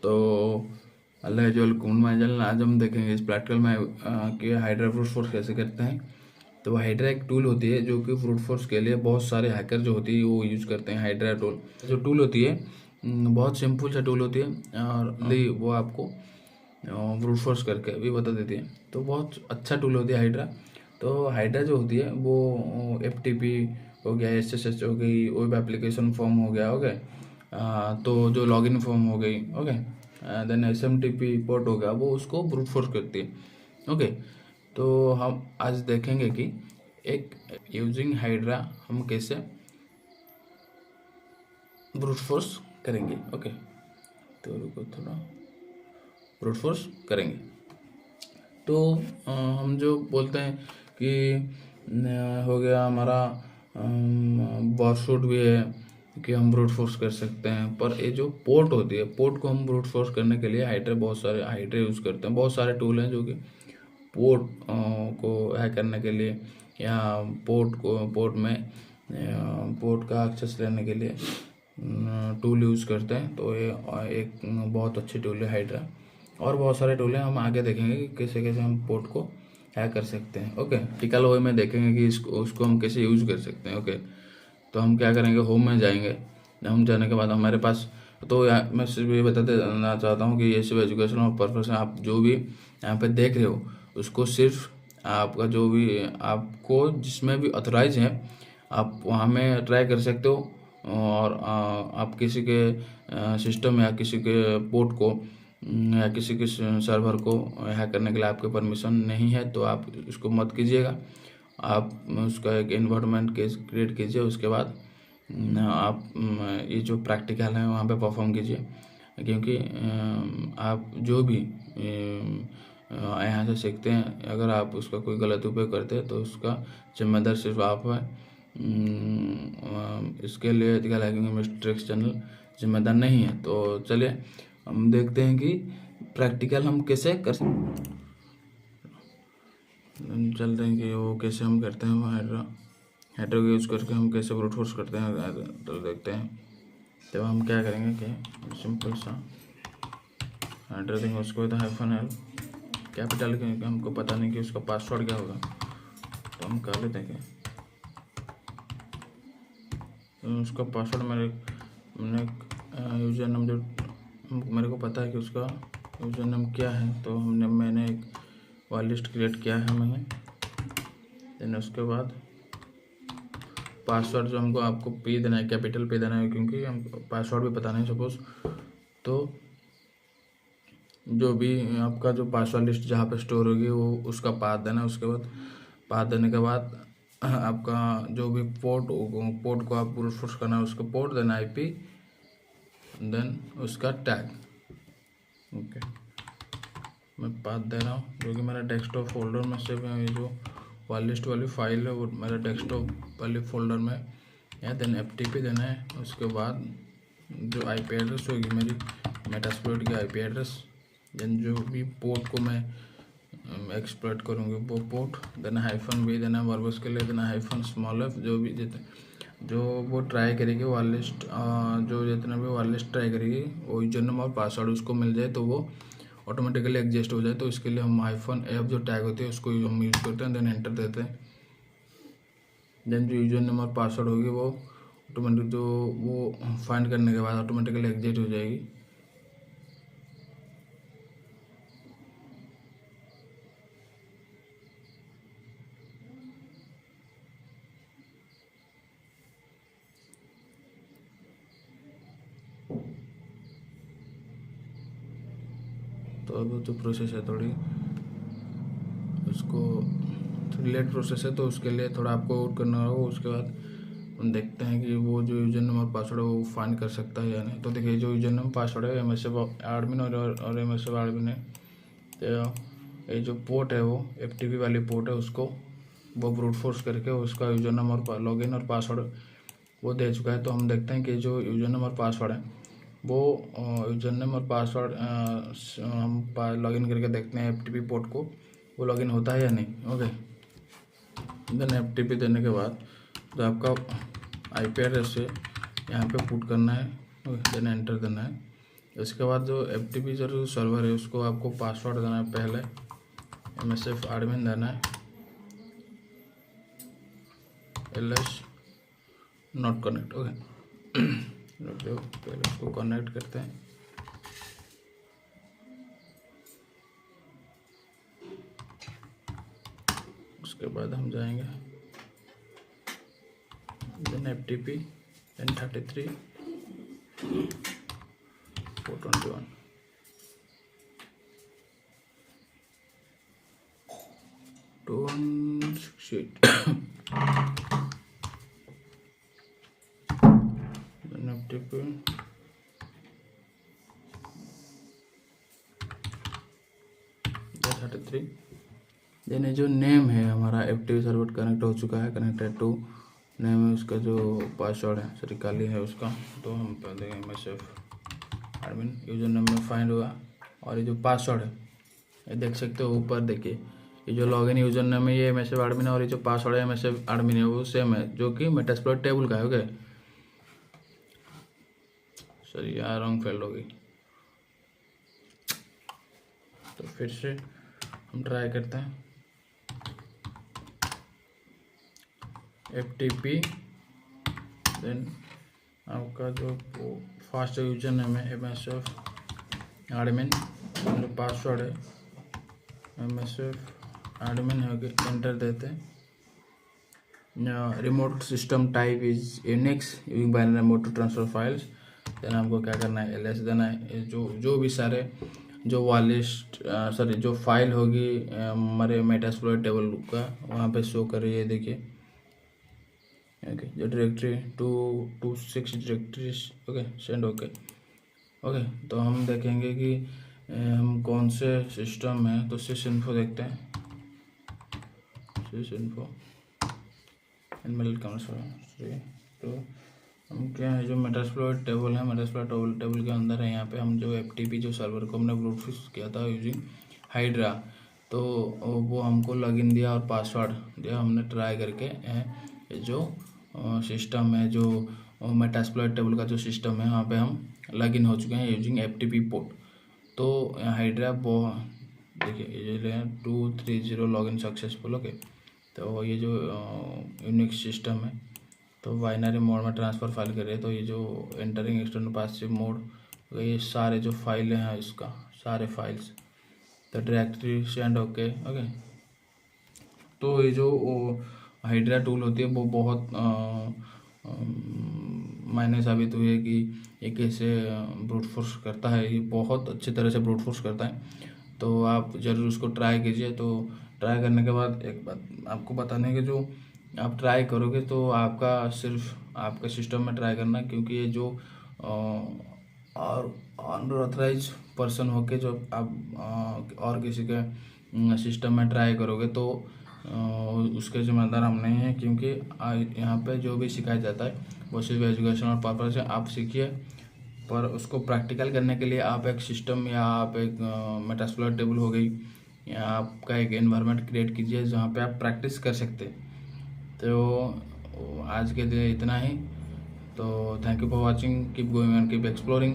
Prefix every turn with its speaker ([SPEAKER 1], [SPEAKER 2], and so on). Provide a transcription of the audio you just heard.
[SPEAKER 1] तो अल्लाह जो कुंड आज हम देखेंगे इस प्रैक्टिकल में कि हाइड्रा ब्रूट फोर्स कैसे करते हैं। तो हाइड्रा एक टूल होती है जो कि ब्रूट फोर्स के लिए बहुत सारे हैकर जो होती है वो यूज़ करते हैं। हाइड्रा टूल जो टूल होती है बहुत सिंपल सा टूल होती है और वो आपको ब्रूट फोर्स करके भी बता देती है। तो बहुत अच्छा टूल होती है हाइड्रा। तो हाइड्रा जो होती है वो FTP हो गया, SSH हो गई, वेब एप्लीकेशन फॉर्म हो गया, ओके, तो जो लॉगिन फॉर्म हो गई, ओके, देन SMTP पोर्ट हो गया, वो उसको ब्रूट फोर्स करती है। ओके, तो हम आज देखेंगे कि एक यूजिंग हाइड्रा हम कैसे ब्रूट फोर्स करेंगे। ओके, तो रुको थोड़ा ब्रूट फोर्स करेंगे। तो हम जो बोलते हैं कि हो गया हमारा बॉरसूट भी है कि हम ब्रूट फोर्स कर सकते हैं, पर ये जो पोर्ट होती है, पोर्ट को हम ब्रूट फोर्स करने के लिए हाइड्रा बहुत सारे हाइड्रा यूज़ करते हैं। बहुत सारे टूल हैं जो कि पोर्ट को हैक करने के लिए या पोर्ट में पोर्ट का एक्सेस लेने के लिए टूल यूज़ करते हैं। तो ये एक बहुत अच्छी टूल है हाइड्रा। और बहुत सारे टूल हैं, हम आगे देखेंगे कि कैसे कैसे हम पोर्ट को हैक कर सकते हैं। ओके, टिकल वे में देखेंगे कि उसको हम कैसे यूज़ कर सकते हैं। ओके, तो हम क्या करेंगे, होम में जाएंगे। होम जाने के बाद हमारे पास, तो मैं सिर्फ ये बताते देना चाहता हूँ कि ये सिर्फ एजुकेशनल पर्पस है। आप जो भी यहाँ पे देख रहे हो उसको सिर्फ आपका जो भी आपको जिसमें भी ऑथराइज है आप वहाँ में ट्राई कर सकते हो। और आप किसी के सिस्टम या किसी के पोर्ट को या किसी के सर्वर को हैक करने के लिए आपके परमिशन नहीं है तो आप उसको मत कीजिएगा। आप उसका एक एनवायरनमेंट क्रिएट कीजिए, उसके बाद आप ये जो प्रैक्टिकल है वहाँ पे परफॉर्म कीजिए। क्योंकि आप जो भी यहाँ से सीखते हैं, अगर आप उसका कोई गलत उपयोग करते हैं तो उसका जिम्मेदार सिर्फ आप है। इसके लिए एथिकल हैकिंग मिस्ट्रिक्स चैनल जिम्मेदार नहीं है। तो चलिए हम देखते हैं कि प्रैक्टिकल हम कैसे कर सकते, चलते हैं कि वो कैसे हम करते हैं। हाइड्रा को यूज़ करके हम कैसे ब्रूट फोर्स करते हैं तो देखते हैं। तो हम क्या करेंगे कि सिंपल सा हाइड्रा देंगे उसको, तो -L कैपिटल, क्योंकि हमको पता नहीं कि उसका पासवर्ड क्या होगा। तो हम कर लेते हैं तो उसका पासवर्ड मैंने यूजर नेम जो मेरे को पता है कि उसका यूजर नेम क्या है, तो मैंने एक वाइल्ड लिस्ट क्रिएट किया है मैंने। देन उसके बाद पासवर्ड जो हमको आपको P देना है, कैपिटल P देना है, क्योंकि हमको पासवर्ड भी पता नहीं सपोज। तो जो भी आपका जो पासवर्ड लिस्ट जहाँ पे स्टोर होगी वो उसका पाथ देना है। उसके बाद पाथ देने के बाद आपका जो भी पोर्ट को आप ब्रूट फोर्स करना है उसको पोर्ट देना IP, देन उसका टैग। ओके, मैं पाथ दे रहा हूँ जो कि मेरा डेस्कटॉप फोल्डर में सेव है। ये जो वाइल्ड लिस्ट वाली फाइल है वो मेरा डेस्कटॉप वाली फोल्डर में है। देन FTP देना है। उसके बाद जो IP एड्रेस होगी मेरी मेटास्प्लॉइट की IP एड्रेस, देन जो भी पोर्ट को मैं एक्सप्लॉइट करूँगी वो पोर्ट देना, -V देना वर्बस के लिए देना, -f जो भी जो वो ट्राई करेगी वाइल्ड लिस्ट, जो जितना भी वाइल्ड लिस्ट ट्राई करेगी वो यूजर नेम और पासवर्ड उसको मिल जाए तो वो ऑटोमेटिकली एग्जिस्ट हो जाए। तो इसके लिए हम -F जो टैग होती है उसको हम यूज़ करते हैं। देन एंटर देते हैं। देन जो यूजर नेम और पासवर्ड होगी वो ऑटोमेटिक जो वो फाइंड करने के बाद ऑटोमेटिकली एग्जिट हो जाएगी। तो अब जो प्रोसेस है थोड़ी उसको लेट प्रोसेस है, तो उसके लिए थोड़ा आपको वेट करना होगा। उसके बाद हम देखते हैं कि वो जो यूजर नेम और पासवर्ड है वो फाइंड कर सकता है या नहीं। तो देखिए जो यूजर नेम पासवर्ड है MSF एडमिन और MSF एडमिन है। तो ये जो पोर्ट है वो FTP वाली पोर्ट है, उसको वो ब्रूट फोर्स करके उसका यूजर नेम और लॉगिन और पासवर्ड वो दे चुका है। तो हम देखते हैं कि जो यूजर नेम और पासवर्ड है वो यूजर नेम और पासवर्ड हम लॉगिन करके देखते हैं FTP पोर्ट को वो लॉगिन होता है या नहीं। ओके, देन FTP देने के बाद तो आपका IP एड्रेस से यहाँ पे पुट करना है। देन एंटर देना है। उसके बाद जो FTP जो सर्वर है उसको आपको पासवर्ड देना है। पहले MSF एडमिन देना है, ls नॉट कनेक्ट। ओके, जो पहले उसको कनेक्ट करते हैं। उसके बाद हम जाएंगे then FTP N33 421 268 then FTP N33 then जो नेम है हमारा FTP सर्वर कनेक्ट हो चुका है, कनेक्टेड टू नेम है उसका जो पासवर्ड है श्रीकाली है उसका। तो हम पहले MSF एडमिन यूजर नेम में फाइंड हुआ और ये जो पासवर्ड है ये देख सकते हो ऊपर। देखिए ये जो लॉगिन यूजर नेम है ये MSF एडमिन है और ये जो पासवर्ड है MSF एडमिन है वो सेम है जो कि मेटास्प्लॉइट टेबल का है। ओके सॉरी यार रॉन्ग फेल्ड हो गई, तो फिर से हम ट्राई करते हैं। FTP देन आपका जो फास्ट यूजर नेम है MSF एडमिन, जो पासवर्ड है MSF एडमिन है। एंटर देते हैं। Remote system type is Unix using binary remote to transfer files. Then आपको क्या करना है ls देना है। जो भी सारे जो लिस्ट सॉरी जो फाइल होगी हमारे मेटास्प्लॉइट टेबल का वहाँ पे शो कर रही है। देखिए ओके जो directory 226 directories. Okay send okay. Okay तो हम देखेंगे कि हम कौन से सिस्टम में, तो sysinfo देखते हैं। sysinfo एनमल तो हम क्या है जो मेटास्प्लॉइट टेबल है, मेटास्प्लॉइट टेबल के अंदर है। यहाँ पे हम जो FTP जो सर्वर को हमने ब्रूट फोर्स किया था यूजिंग हाइड्रा, तो वो हमको लॉगिन दिया और पासवर्ड दिया। हमने ट्राई करके जो सिस्टम है जो मेटास्प्लॉइट टेबल का जो सिस्टम है वहाँ पे हम लॉगिन हो चुके हैं यूजिंग FTP पोर्ट। तो हाइड्रा देखिए ये 230 लॉगिन सक्सेसफुल। ओके तो ये जो यूनिक्स सिस्टम है तो बाइनरी मोड में ट्रांसफ़र फाइल कर रहे हैं। तो ये जो एंटरिंग एक्सटर्नल पासिव मोड, ये सारे जो फाइलें हैं इसका सारे फाइल्स, तो डायरेक्टरी सेंड ओके। ओके तो ये जो हाइड्रा टूल होती है वो बहुत मायने साबित हुई है कि ये कैसे ब्रूट फोर्स करता है। ये बहुत अच्छी तरह से ब्रूट फोर्स करता है, तो आप ज़रूर उसको ट्राई कीजिए। तो ट्राई करने के बाद एक बात आपको बताने के, जो आप ट्राई करोगे तो आपका सिर्फ आपके सिस्टम में ट्राई करना, क्योंकि ये जो और अनऑथराइज पर्सन होके जो आप और किसी के सिस्टम में ट्राई करोगे तो उसके जिम्मेदार हम नहीं हैं, क्योंकि यहाँ पे जो भी सिखाया जाता है वो सिर्फ एजुकेशनल पर्पज से आप सीखिए। पर उसको प्रैक्टिकल करने के लिए आप एक सिस्टम या आप एक मेटास्प्लॉइट टेबल हो गई या आपका एक एनवायरनमेंट क्रिएट कीजिए जहाँ पे आप प्रैक्टिस कर सकते हैं। तो आज के लिए इतना ही। तो thank you for watching, keep going and keep exploring.